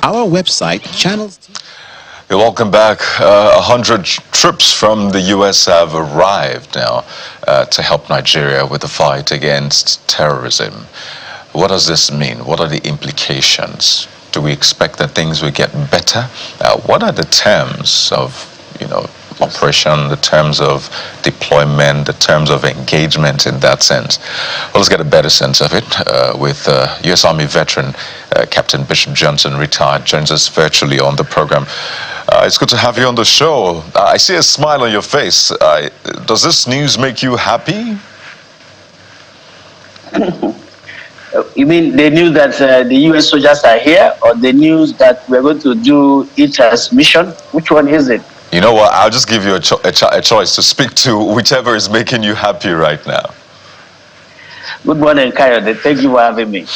Our website channels. Hey, welcome back. 100 troops from the U.S. have arrived now to help Nigeria with the fight against terrorism. What does this mean? What are the implications? Do we expect that things will get better? What are the terms of, operation, the terms of deployment, the terms of engagement in that sense? Well, let's get a better sense of it with U.S. Army veteran Captain Bishop Johnson, retired, joins us virtually on the program. It's good to have you on the show. I see a smile on your face. Does this news make you happy? You mean the news that the U.S. soldiers are here, or the news that we're going to do e-transmission? Which one is it? You know what? I'll just give you a choice to speak to whichever is making you happy right now. Good morning, Kayode. Thank you for having me.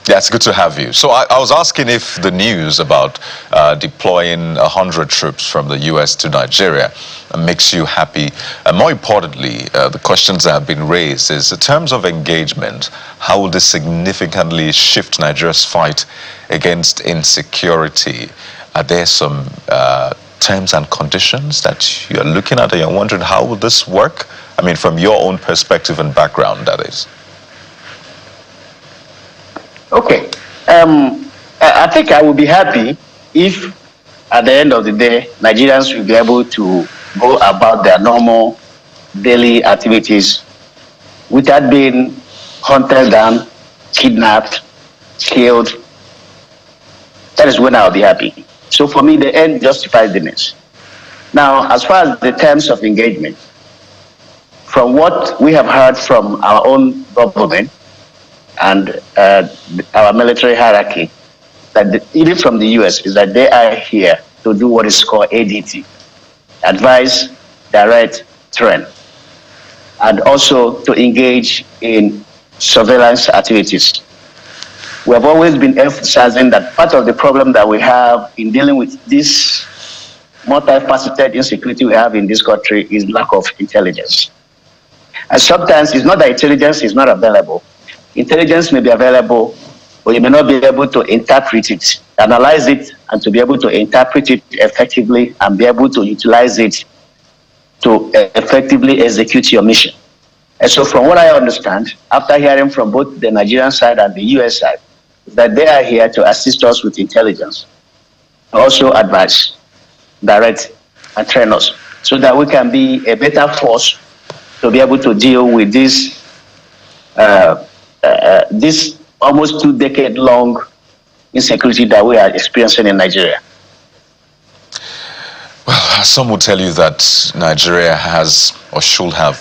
Yeah, it's good to have you. So I was asking if the news about deploying 100 troops from the U.S. to Nigeria makes you happy. And more importantly, the questions that have been raised is, in terms of engagement, how will this significantly shift Nigeria's fight against insecurity? Are there some terms and conditions that you're looking at and you're wondering how will this work? I mean, from your own perspective and background, that is. Okay. I think I will be happy if, at the end of the day, Nigerians will be able to go about their normal daily activities without being hunted down, kidnapped, killed. That is when I'll be happy. So for me, the end justifies the means. Now, as far as the terms of engagement, from what we have heard from our own government and our military hierarchy, that even from the US, is that they are here to do what is called ADT, advise, direct, train, and also to engage in surveillance activities. We have always been emphasizing that part of the problem that we have in dealing with this multifaceted insecurity we have in this country is lack of intelligence. And sometimes it's not that intelligence is not available. Intelligence may be available, but you may not be able to interpret it, analyze it, and to be able to interpret it effectively and be able to utilize it to effectively execute your mission. And so from what I understand, after hearing from both the Nigerian side and the US side, that they are here to assist us with intelligence, also advise, direct, and train us, so that we can be a better force to be able to deal with this this almost 2-decade-long insecurity that we are experiencing in Nigeria. Well, some will tell you that Nigeria has or should have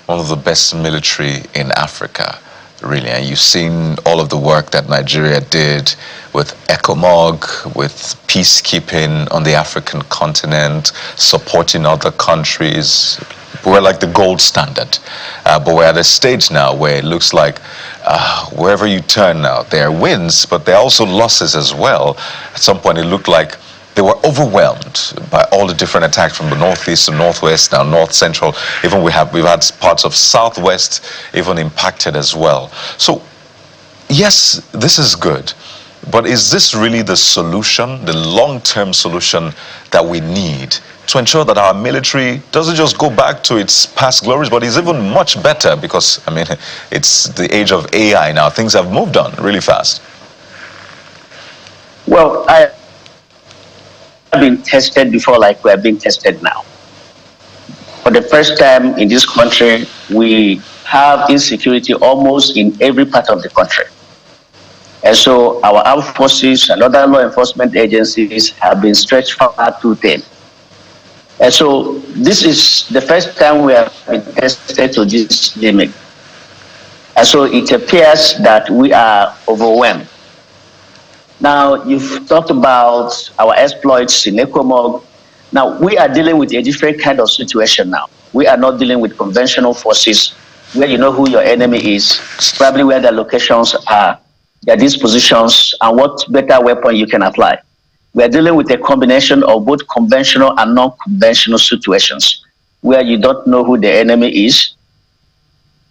one of the best military in Africa, really. And you've seen all of the work that Nigeria did with ECOMOG, with peacekeeping on the African continent, supporting other countries. We're like the gold standard. But we're at a stage now where it looks like wherever you turn now, there are wins, but there are also losses as well. At some point, it looked like they were overwhelmed by all the different attacks from the northeast to northwest, now north central. Even we've had parts of southwest even impacted as well. So yes, this is good, but is this really the solution, the long-term solution that we need to ensure that our military doesn't just go back to its past glories, but is even much better? Because, I mean, it's the age of AI now. Things have moved on really fast. Well, I have been tested before like we are being tested now. For the first time in this country, we have insecurity almost in every part of the country. And so our armed forces and other law enforcement agencies have been stretched far too thin. And so this is the first time we have been tested to this limit. And so it appears that we are overwhelmed. Now, you've talked about our exploits in ECOMOG. Now, we are dealing with a different kind of situation now. We are not dealing with conventional forces where you know who your enemy is, probably where their locations are, their dispositions, and what better weapon you can apply. We are dealing with a combination of both conventional and non-conventional situations where you don't know who the enemy is,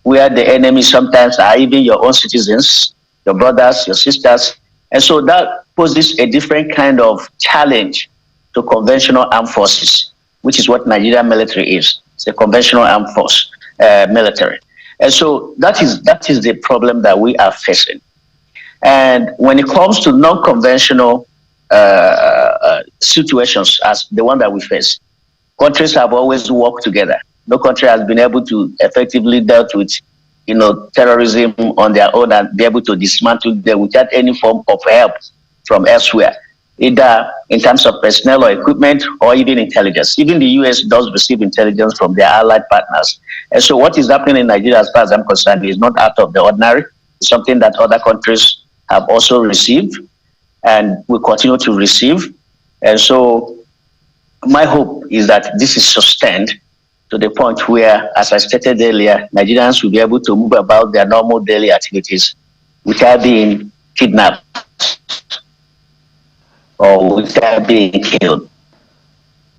where the enemy sometimes are even your own citizens, your brothers, your sisters, And so that poses a different kind of challenge to conventional armed forces, which is what Nigerian military is. It's a conventional armed force military. And so that is the problem that we are facing. And when it comes to non-conventional situations as the one that we face, countries have always worked together. No country has been able to effectively deal with, terrorism on their own and be able to dismantle them without any form of help from elsewhere, either in terms of personnel or equipment or even intelligence. Even the US does receive intelligence from their allied partners. And so what is happening in Nigeria, as far as I'm concerned, is not out of the ordinary. It's something that other countries have also received and will continue to receive. And so my hope is that this is sustained to the point where, as I stated earlier, Nigerians will be able to move about their normal daily activities without being kidnapped or without being killed.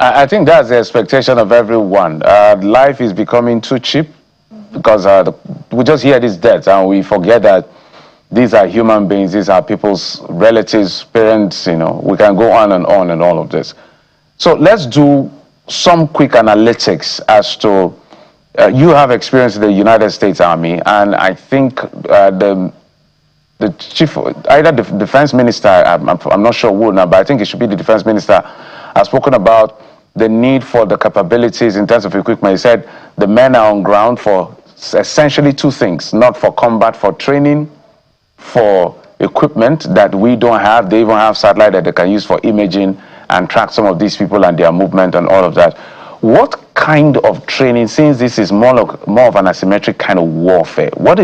I think that's the expectation of everyone. Life is becoming too cheap because we just hear these deaths and we forget that these are human beings, these are people's relatives, parents, we can go on and all of this. So let's do some quick analytics as to, you have experience in the United States Army, and I think the chief, either the defense minister, I'm not sure who now, but I think it should be the defense minister, has spoken about the need for the capabilities in terms of equipment. He said the men are on ground for essentially two things, not for combat, for training, for equipment that we don't have. They even have satellite that they can use for imaging and track some of these people and their movement and all of that. What kind of training, since this is more of an asymmetric kind of warfare, what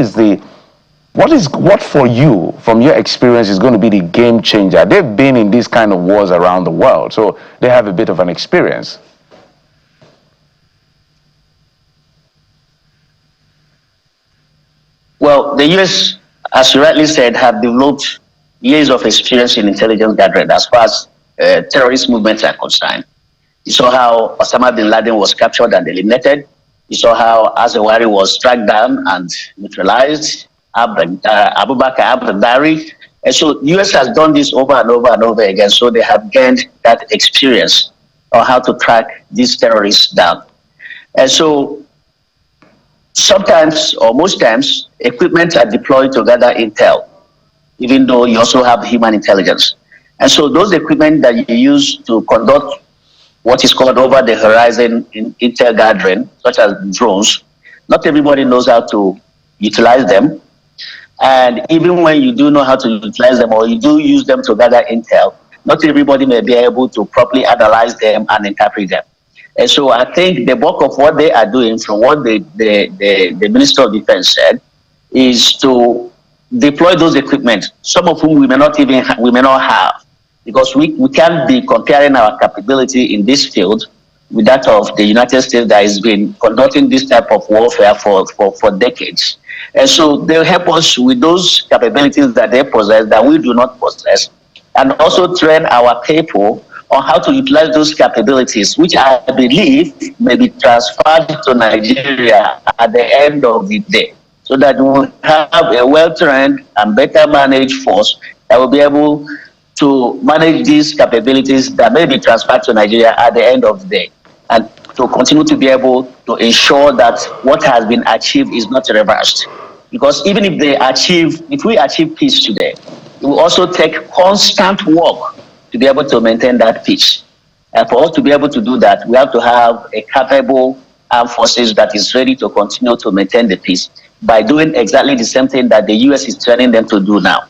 for you, from your experience, is going to be the game changer? They've been in these kind of wars around the world, so they have a bit of an experience. Well, the US, as you rightly said, have developed years of experience in intelligence gathering as far as terrorist movements are concerned. You saw how Osama bin Laden was captured and eliminated. You saw how Azawari was tracked down and neutralized. Abubakar al-Baghdadi. And so the US has done this over and over and over again. So they have gained that experience on how to track these terrorists down. And so sometimes, or most times, equipment are deployed to gather intel, even though you also have human intelligence. And so those equipment that you use to conduct what is called over the horizon intel gathering, such as drones, not everybody knows how to utilize them. And even when you do know how to utilize them or you do use them to gather intel, not everybody may be able to properly analyze them and interpret them. And so I think the bulk of what they are doing, from what the Minister of Defense said, is to deploy those equipment, some of whom we may not have, because we can't be comparing our capability in this field with that of the United States that has been conducting this type of warfare for decades. And so they'll help us with those capabilities that they possess that we do not possess, and also train our people on how to utilize those capabilities, which I believe may be transferred to Nigeria at the end of the day, so that we will have a well-trained and better managed force that will be able to manage these capabilities that may be transferred to Nigeria at the end of the day, and to continue to be able to ensure that what has been achieved is not reversed. Because even if we achieve peace today, it will also take constant work to be able to maintain that peace. And for us to be able to do that, we have to have a capable armed forces that is ready to continue to maintain the peace by doing exactly the same thing that the US is training them to do now,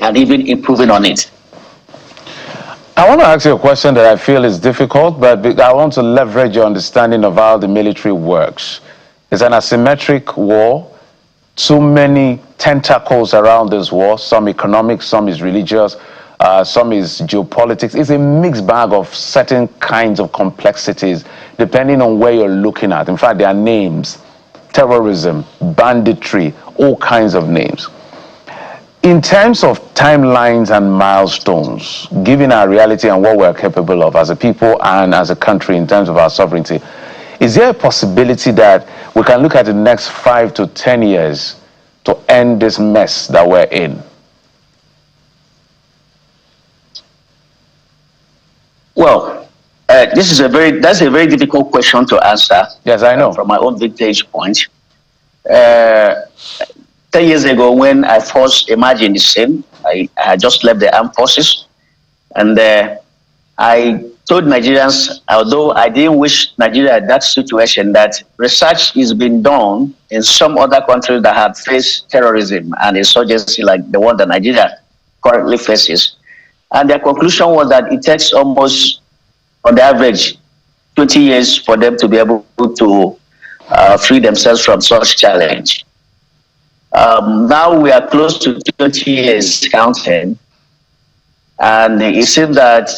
and even improving on it. I want to ask you a question that I feel is difficult, but I want to leverage your understanding of how the military works. It's an asymmetric war, too many tentacles around this war, some economic, some is religious, some is geopolitics. It's a mixed bag of certain kinds of complexities, depending on where you're looking at. In fact, there are names: terrorism, banditry, all kinds of names. In terms of timelines and milestones, given our reality and what we're capable of as a people and as a country in terms of our sovereignty, is there a possibility that we can look at the next 5 to 10 years to end this mess that we're in? Well, that's a very difficult question to answer. Yes, I know. From my own vantage point. 10 years ago, when I first imagined the same, I had just left the armed forces, and I told Nigerians, although I didn't wish Nigeria at that situation, that research is being done in some other countries that have faced terrorism and insurgency like the one that Nigeria currently faces. And their conclusion was that it takes almost, on the average, 20 years for them to be able to free themselves from such challenge. Now we are close to 20 years counting, and it seems that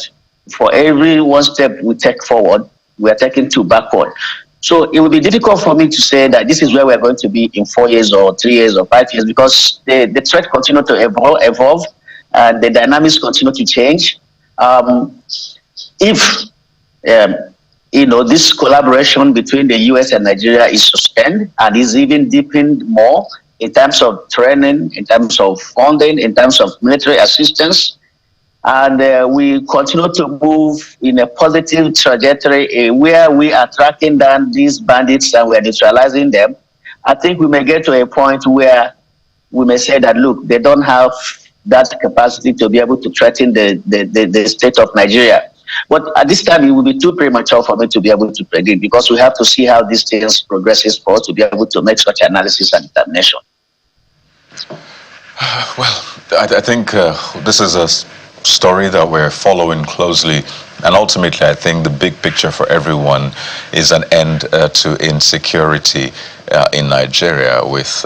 for every one step we take forward, we are taking two backward. So it will be difficult for me to say that this is where we're going to be in 4 years or 3 years or 5 years, because the threat continues to evolve and the dynamics continue to change. If this collaboration between the US and Nigeria is sustained and is even deepened more in terms of training, in terms of funding, in terms of military assistance, and we continue to move in a positive trajectory where we are tracking down these bandits and we're neutralizing them, I think we may get to a point where we may say that, look, they don't have that capacity to be able to threaten the state of Nigeria. But at this time, it will be too premature for me to be able to predict, because we have to see how these things progresses for us to be able to make such analysis and determination. Well, I think this is a story that we're following closely, and ultimately I think the big picture for everyone is an end to insecurity in Nigeria, with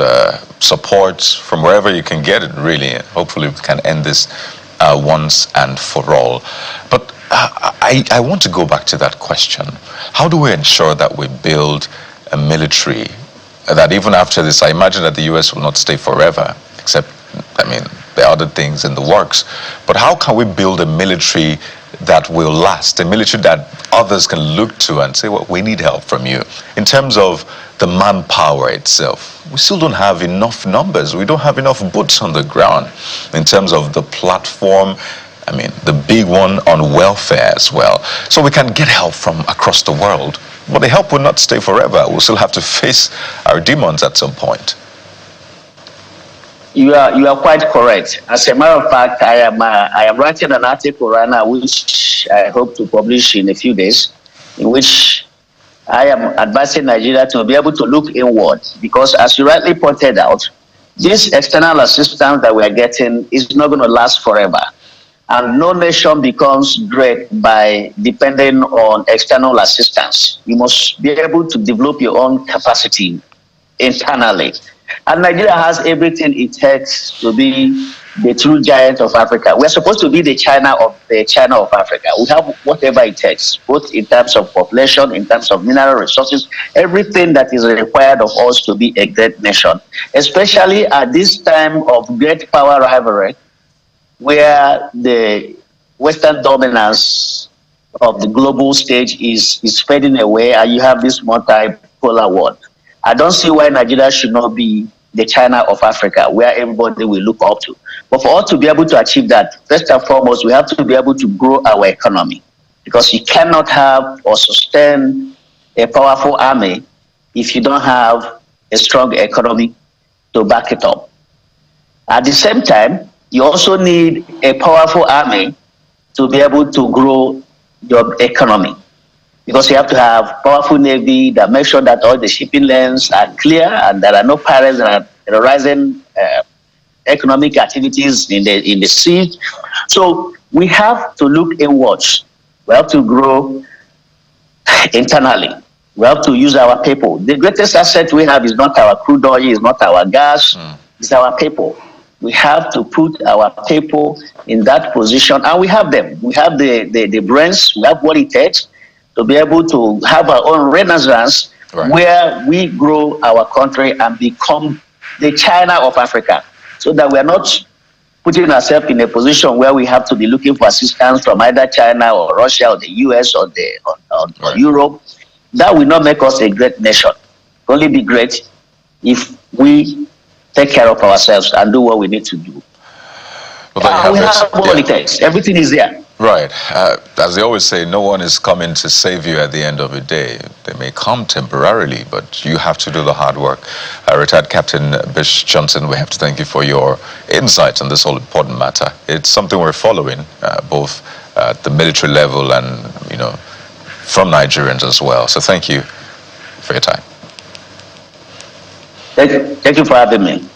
support from wherever you can get it, really. Hopefully we can end this once and for all. But I want to go back to that question. How do we ensure that we build a military that even after this, I imagine that the US will not stay forever, except, I mean, there are other things in the works. But how can we build a military that will last, a military that others can look to and say, well, we need help from you? In terms of the manpower itself, we still don't have enough numbers. We don't have enough boots on the ground. In terms of the platform, I mean, the big one on welfare as well. So we can get help from across the world, but the help will not stay forever. We'll still have to face our demons at some point. You are quite correct. As a matter of fact, I am writing an article right now, which I hope to publish in a few days, in which I am advising Nigeria to be able to look inward, because as you rightly pointed out, this external assistance that we are getting is not going to last forever. And no nation becomes great by depending on external assistance. You must be able to develop your own capacity internally. And Nigeria has everything it takes to be the true giant of Africa. We're supposed to be the China of Africa. We have whatever it takes, both in terms of population, in terms of mineral resources, everything that is required of us to be a great nation, especially at this time of great power rivalry, where the Western dominance of the global stage is fading away, and you have this multipolar world. I don't see why Nigeria should not be the China of Africa, where everybody will look up to. But for us to be able to achieve that, first and foremost, we have to be able to grow our economy, because you cannot have or sustain a powerful army if you don't have a strong economy to back it up. At the same time, you also need a powerful army to be able to grow your economy, because you have to have powerful navy that makes sure that all the shipping lanes are clear and there are no pirates that are terrorizing economic activities in the sea. So we have to look inwards. We have to grow internally. We have to use our people. The greatest asset we have is not our crude oil, is not our gas, it's our people. We have to put our people in that position, and we have them. We have the brains, we have what it takes to be able to have our own renaissance, right, where we grow our country and become the China of Africa, so that we are not putting ourselves in a position where we have to be looking for assistance from either China or Russia or the US or right, Europe. That will not make us a great nation. Only be great if we take care of ourselves and do what we need to do. Well, we have what it takes. Everything is there. Right. As they always say, no one is coming to save you at the end of the day. They may come temporarily, but you have to do the hard work. Retired Captain Bish Johnson, we have to thank you for your insights on this whole important matter. It's something we're following, both at the military level and, from Nigerians as well. So thank you for your time. Thank you for having me.